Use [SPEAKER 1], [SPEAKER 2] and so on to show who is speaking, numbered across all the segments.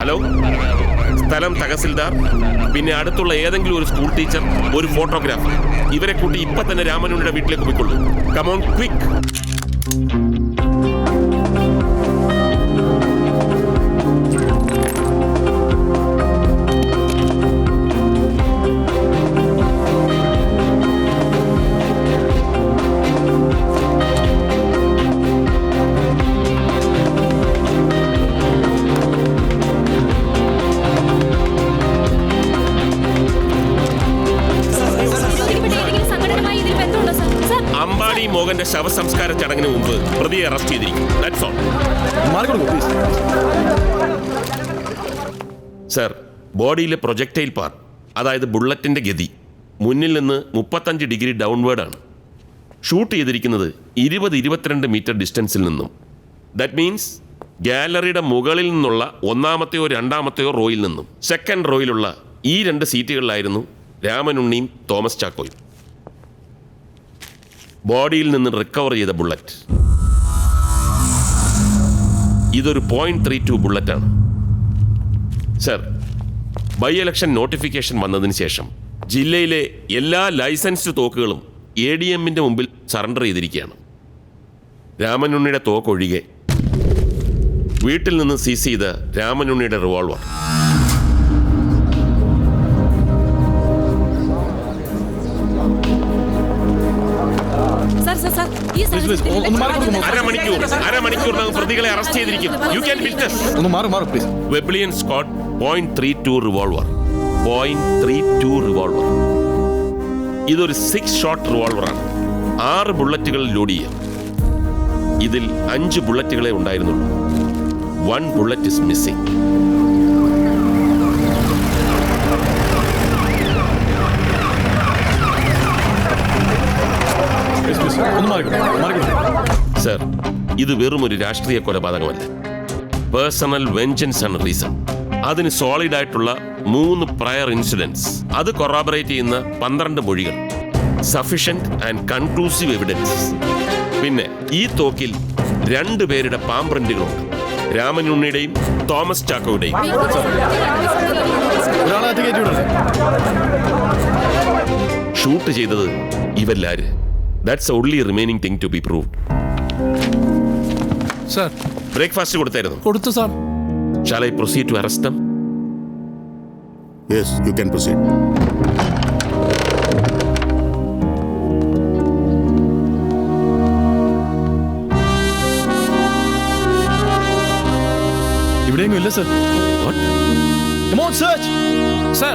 [SPEAKER 1] Hello, സ്ഥലം തഹസിൽദാർ, പിന്നെ അടുത്തുള്ള ഏതെങ്കിലും ഒരു സ്കൂൾ ടീച്ചർ, ഒരു ഫോട്ടോഗ്രാഫർ. ഇവരെ കൂട്ടി ഇപ്പൊ തന്നെ രാമനുണ്ണിയുടെ വീട്ടിലേക്ക് പോയിക്കൊള്ളൂ. Come on quick. അമ്പാടി മോഹന്റെ ശവസംസ്കാര ചടങ്ങിന് മുമ്പ് പ്രതിയെ അറസ്റ്റ് ചെയ്തിരിക്കും. സർ, ബോഡിയിലെ പ്രൊജക്ടൈൽ പാർട്ട്, അതായത് ബുള്ളറ്റിന്റെ ഗതി മുന്നിൽ നിന്ന് 35 ഡിഗ്രി ഡൗൺവേർഡ് ആണ്. ഷൂട്ട് ചെയ്തിരിക്കുന്നത് 20-22 മീറ്റർ ഡിസ്റ്റൻസിൽ നിന്നും. ദാറ്റ് മീൻസ് ഗാലറിയുടെ മുകളിൽ നിന്നുള്ള ഒന്നാമത്തെയോ രണ്ടാമത്തെയോ റോയിൽ നിന്നും. സെക്കൻഡ് റോയിലുള്ള ഈ 2 സീറ്റുകളിലായിരുന്നു രാമനുണ്ണിയും തോമസ് ചാക്കോയും. ബോഡിയിൽ നിന്ന് റിക്കവർ ചെയ്ത ബുള്ളറ്റ് ഇതൊരു .32 ബുള്ളറ്റാണ്. സർ, ബൈ ഇലക്ഷൻ നോട്ടിഫിക്കേഷൻ വന്നതിന് ശേഷം ജില്ലയിലെ എല്ലാ ലൈസൻസ്ഡ് തോക്കുകളും ADMന്റെ മുമ്പിൽ സറണ്ടർ ചെയ്തിരിക്കുകയാണ്. രാമനുണ്ണിയുടെ തോക്കൊഴികെ വീട്ടിൽ നിന്ന് സീസ് ചെയ്ത രാമനുണ്ണിയുടെ റിവോൾവർ. അരമണിക്കൂറിനകം പ്രതികളെ അറസ്റ്റ് ചെയ്തിരിക്കും. You can witness. Webley Scott .32 revolver. .32 revolver. ഇതൊരു 6 ഷോട്ട് റിവോൾവറാണ്. 6 ബുള്ളറ്റുകൾ ലോഡ് ചെയ്യാം. ഇതിൽ 5 ബുള്ളറ്റുകളെ ഉണ്ടായിരുന്നുള്ളൂ. 1 ബുള്ളറ്റ് ഇസ് മിസ്സിംഗ്. സർ, ഇത് വെറും ഒരു രാഷ്ട്രീയ കൊലപാതകമല്ല. പേഴ്സണൽ വെഞ്ചൻസ് ആണ് റീസൺ. അതിന് സോളിഡ് ആയിട്ടുള്ള 3 പ്രയർ ഇൻസിഡൻസ്, അത് കൊറാബറേറ്റ് ചെയ്യുന്ന 12 മൊഴികൾ, സഫിഷ്യന്റ് ആൻഡ് കൺക്ലൂസീവ് എവിഡൻസ്. പിന്നെ ഈ തോക്കിൽ 2 പേരുടെ പാം പ്രിന്റുകളുണ്ട്, രാമനുണ്ണിയുടെയും തോമസ് ചാക്കോയുടെയും. ഷൂട്ട് ചെയ്തത് ഇവല്ലാര്? That's the only remaining thing to be proved.
[SPEAKER 2] Sir.
[SPEAKER 1] Breakfast കൊടുത്തായിരുന്നു?
[SPEAKER 2] കൊടുത്തു sir.
[SPEAKER 1] Shall I proceed to arrest them?
[SPEAKER 3] Yes, you can proceed.
[SPEAKER 2] ഇവിടെയെങ്കിലും ഇല്ല sir.
[SPEAKER 1] What?
[SPEAKER 2] Come on, search. Sir.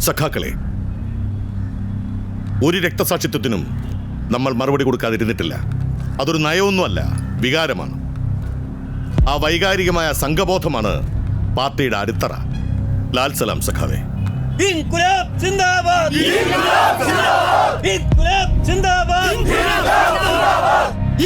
[SPEAKER 3] സഖാക്കളെ, ഒരു രക്തസാക്ഷിത്വത്തിനും നമ്മൾ മറുപടി കൊടുക്കാതിരുന്നിട്ടില്ല. അതൊരു നയമൊന്നുമല്ല, വികാരമാണ്. ആ വൈകാരികമായ സംഘബോധമാണ് പാർട്ടിയുടെ അടിത്തറ. ലാൽ സലാം സഖാവേ.
[SPEAKER 4] ഇൻകുലാബ് സിന്ദാബാദ്! ഇൻകുലാബ് സിന്ദാബാദ്! ഇൻകുലാബ് സിന്ദാബാദ്!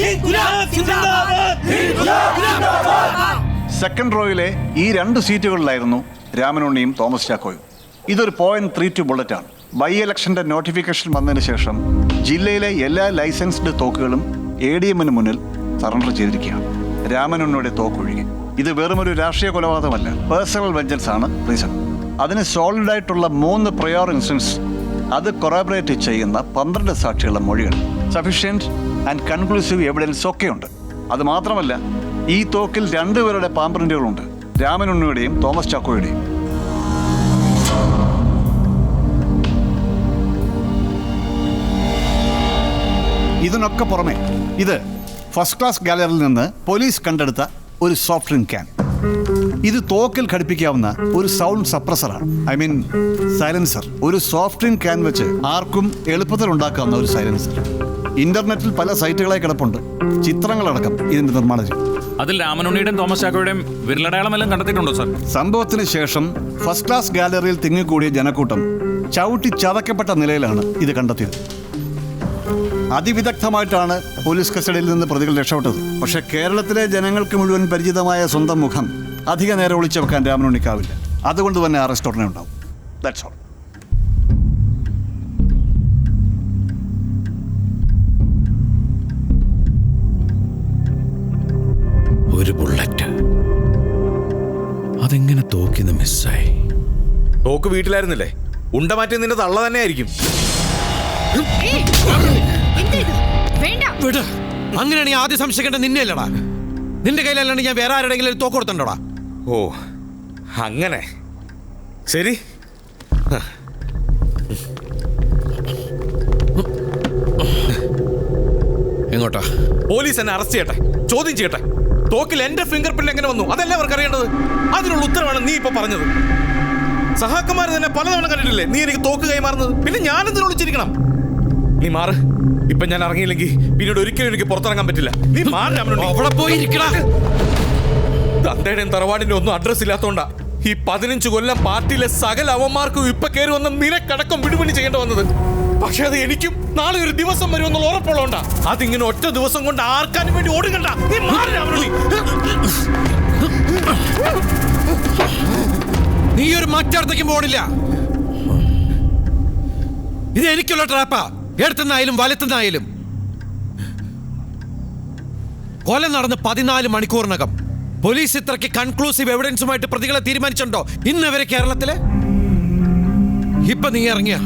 [SPEAKER 4] ഇൻകുലാബ് സിന്ദാബാദ്! ഇൻകുലാബ് സിന്ദാബാദ്!
[SPEAKER 5] സെക്കൻഡ് റോയിലെ ഈ 2 സീറ്റുകളിലായിരുന്നു രാമനുണ്ണിയും തോമസ് ചാക്കോയും. ഇതൊരു .32 ബുള്ളറ്റാണ്. ബൈ ഇലക്ഷന്റെ നോട്ടിഫിക്കേഷൻ വന്നതിന് ശേഷം ജില്ലയിലെ എല്ലാ ലൈസൻസ്ഡ് തോക്കുകളും ADMന് മുന്നിൽ സറണ്ടർ ചെയ്തിരിക്കുകയാണ്, രാമനുണ്ണിയുടെ തോക്കൊഴികെ. ഇത് വെറുമൊരു രാഷ്ട്രീയ കൊലപാതകമല്ല, പേഴ്സണൽ വെഞ്ചൻസ് ആണ് റീസൺ. അതിന് സോളിഡായിട്ടുള്ള 3 പ്രയർ ഇൻസിഡൻസ്, അത് കൊറാബറേറ്റ് ചെയ്യുന്ന 12 സാക്ഷികളുടെ മൊഴികൾ, സഫിഷ്യന്റ് ആൻഡ് കൺക്ലൂസീവ് എവിഡൻസ് ഒക്കെയുണ്ട്. അത് മാത്രമല്ല, ഈ തോക്കിൽ 2 പേരുടെ പാം പ്രിന്റുകളുണ്ട്, രാമനുണ്ണിയുടെയും തോമസ് ചാക്കോയുടെയും.
[SPEAKER 6] ഇതിനൊക്കെ പുറമെ ഇത്
[SPEAKER 5] ഫസ്റ്റ് ക്ലാസ് ഗാലറിയിൽ നിന്ന് പോലീസ് കണ്ടെടുത്ത ഒരു സോഫ്റ്റ് ഡ്രിങ്ക് ക്യാൻ. ഇത് തോക്കിൽ ഘടിപ്പിക്കാവുന്ന ഒരു സൗണ്ട് സപ്രസറാണ്. I mean silencer. ഒരു സോഫ്റ്റ് ഡ്രിങ്ക് ക്യാൻ വെച്ച് ആർക്കും എളുപ്പത്തിൽ ഉണ്ടാക്കാവുന്ന ഒരു സൈലൻസർ. ഇന്റർനെറ്റിൽ പല സൈറ്റുകളായി കിടപ്പുണ്ട്. ചിത്രങ്ങളടക്കം ഇതിന്റെ നിർമ്മാണ രീതി.
[SPEAKER 2] അതിൽ രാമനുണ്ണിയുടെയും തോമസ് ചാക്കോയുടെയും വിരലടയാളമെല്ലാം കണ്ടെത്തിയിട്ടുണ്ടോ സാർ?
[SPEAKER 5] സംഭവത്തിന് ശേഷം ഫസ്റ്റ് ക്ലാസ് ഗാലറിയിൽ തിങ്ങിക്കൂടിയ ജനക്കൂട്ടം ചവിട്ടി ചതക്കപ്പെട്ട നിലയിലാണ് ഇത് കണ്ടെത്തിയത്. അതിവിദഗ്ധമായിട്ടാണ് പോലീസ് കസ്റ്റഡിയിൽ നിന്ന് പ്രതികൾ രക്ഷപ്പെട്ടത്. പക്ഷേ കേരളത്തിലെ ജനങ്ങൾക്ക് മുഴുവൻ പരിചിതമായ സ്വന്തം മുഖം അധിക നേരം ഒളിച്ചു വെക്കാൻ രാമനുണ്ണിക്കാവില്ല. അതുകൊണ്ട് തന്നെ അറസ്റ്റ് ഉടനെ ഉണ്ടാവും. That's all.
[SPEAKER 2] ഒരു ബുള്ളറ്റ് അതെങ്ങനെ തോക്കിന്ന് മിസ്സായി?
[SPEAKER 6] തോക്ക് വീട്ടിലായിരുന്നില്ലേ? ഉണ്ട മാറ്റി നിന്റെ തള്ള തന്നെ ആയിരിക്കും.
[SPEAKER 2] അങ്ങനെയാണ് ആദ്യം സംശയിക്കേണ്ട നിന്നെ അല്ലടാ. നിന്റെ കയ്യിലല്ലാണ്ട് ഞാൻ വേറെ ആരുടെങ്കിലും തോക്ക് കൊടുത്തണ്ടോടാ?
[SPEAKER 6] ഓ അങ്ങനെ ശരി.
[SPEAKER 2] എങ്ങോട്ടാ?
[SPEAKER 6] പോലീസ് എന്നെ അറസ്റ്റ് ചെയ്യട്ടെ, ചോദ്യം ചെയ്യട്ടെ. തോക്കിൽ എന്റെ ഫിംഗർ പ്രിന്റ് എങ്ങനെ വന്നു അതല്ല അവർക്ക് അറിയേണ്ടത്. അതിനുള്ള ഉത്തരവാണ് നീ ഇപ്പൊ പറഞ്ഞത്. സഹാക്കന്മാർ തന്നെ പലതവണ കണ്ടിട്ടില്ലേ നീ എനിക്ക് തോക്ക് കൈമാറുന്നത്? പിന്നെ ഞാൻ എന്തിനു വിളിച്ചിരിക്കണം? നീ മാറ്. ഇപ്പൊ ഞാൻ ഇറങ്ങിയില്ലെങ്കിൽ പിന്നീട് ഒരിക്കലും എനിക്ക് പുറത്തിറങ്ങാൻ പറ്റില്ല. നീ മാറി.
[SPEAKER 2] അവിടെ പോയിരിക്കടാ.
[SPEAKER 6] തന്തയുടെയും തറവാടിന്റെ ഒന്നും അഡ്രസ് ഇല്ലാത്തോണ്ടാ ഈ 15 കൊല്ലം പാർട്ടിയിലെ സകല അവന്മാർക്കും ഇപ്പൊ കയറി വന്ന നിനക്കടക്കം വിടുപണി ചെയ്യേണ്ടി വന്നത്. പക്ഷെ അത് എനിക്കും നാളെ ഒരു ദിവസം വരുമെന്നുള്ള ഉറപ്പുള്ളതുകൊണ്ടാ. അതിങ്ങനെ ഒറ്റ ദിവസം കൊണ്ട് ആർക്കാനും വേണ്ടി ഓടുകണ്ട. നീ മാറി.
[SPEAKER 2] നീ ഒരു മറ്റടത്തേക്കും പോണില്ല. ഇത് എനിക്കുള്ള ട്രാപ്പാ. എടുത്തുന്നായാലും വലത്തുന്നായാലും. കൊല നടന്ന് 14 മണിക്കൂറിനകം പോലീസ് ഇത്രയ്ക്ക് കൺക്ലൂസീവ് എവിഡൻസുമായിട്ട് പ്രതികളെ തീരുമാനിച്ചിട്ടുണ്ടോ ഇന്നവരെ കേരളത്തില്? ഇപ്പൊ നീ ഇറങ്ങിയ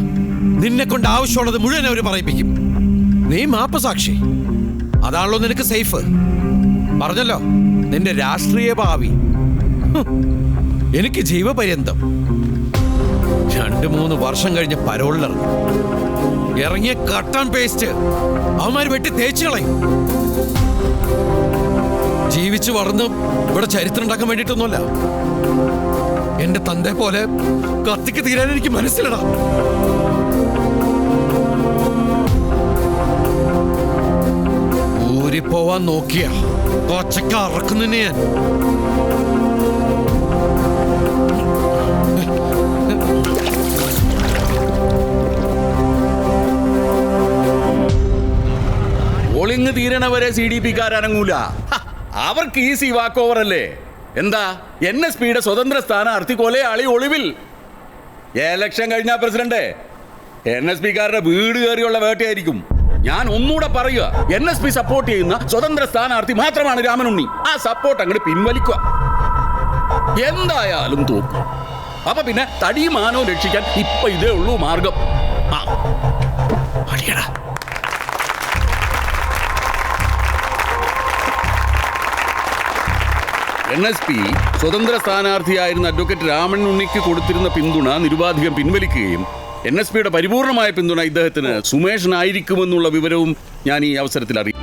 [SPEAKER 2] നിന്നെ കൊണ്ട് ആവശ്യമുള്ളത് മുഴുവൻ അവര് പറയിപ്പിക്കും. നീ മാപ്പ് സാക്ഷി. അതാണല്ലോ നിനക്ക് സേഫ്. പറഞ്ഞല്ലോ നിന്റെ രാഷ്ട്രീയ ഭാവി എനിക്ക് ജീവപര്യന്തം. 2-3 വർഷം കഴിഞ്ഞ് പരോളിലിറങ്ങി. ഇറങ്ങിയ കട്ടൺ പേസ്റ്റ് അവന്മാര് വെട്ടി തേച്ചു കളയും. ജീവിച്ചു വളർന്ന് ഇവിടെ ചരിത്രം ഉണ്ടാക്കാൻ വേണ്ടിയിട്ടൊന്നുമല്ല. എന്റെ തന്റെ പോലെ കത്തിക്ക് തീരാൻ എനിക്ക് മനസ്സിലടാ. ഊരിപ്പോവാൻ നോക്കിയ കൊച്ചക്ക അറക്കുന്നതിന് ഞാൻ.
[SPEAKER 7] പോളിംഗ് തീരണവരെ CDP-ക്കാരനങ്ങൂല. അവർക്ക് ഈസി വാക്ക് ഓവർ അല്ലേ? എന്താ NSPയുടെ സ്വതന്ത്ര സ്ഥാനാർത്ഥി കൊലയാളി ഒളിവിൽ. എലക്ഷൻ കഴിഞ്ഞാൽ പ്രസിഡന്റ് NSP-ക്കാരുടെ വീട് കയറിയുള്ള വേട്ടയായിരിക്കും. ഞാൻ ഒന്നുകൂടെ പറയുക, NSP സപ്പോർട്ട് ചെയ്യുന്ന സ്വതന്ത്ര സ്ഥാനാർത്ഥി മാത്രമാണ് രാമനുണ്ണി. ആ സപ്പോർട്ട് അങ്ങോട്ട് പിൻവലിക്കുക. എന്തായാലും തോക്കും. അപ്പൊ പിന്നെ തടിമാനോ രക്ഷിക്കാൻ ഇപ്പൊ ഇതേ ഉള്ളൂ മാർഗം. അടിയടാ. NSP സ്വതന്ത്ര സ്ഥാനാർത്ഥിയായിരുന്ന അഡ്വക്കേറ്റ് രാമനുണ്ണിക്ക് കൊടുത്തിരുന്ന പിന്തുണ നിരുപാധികം പിൻവലിക്കുകയും NSPയുടെ പരിപൂർണമായ പിന്തുണ ഇദ്ദേഹത്തിന് സുമേഷനായിരിക്കുമെന്നുള്ള വിവരവും ഞാൻ ഈ അവസരത്തിൽ അറിയിക്കും.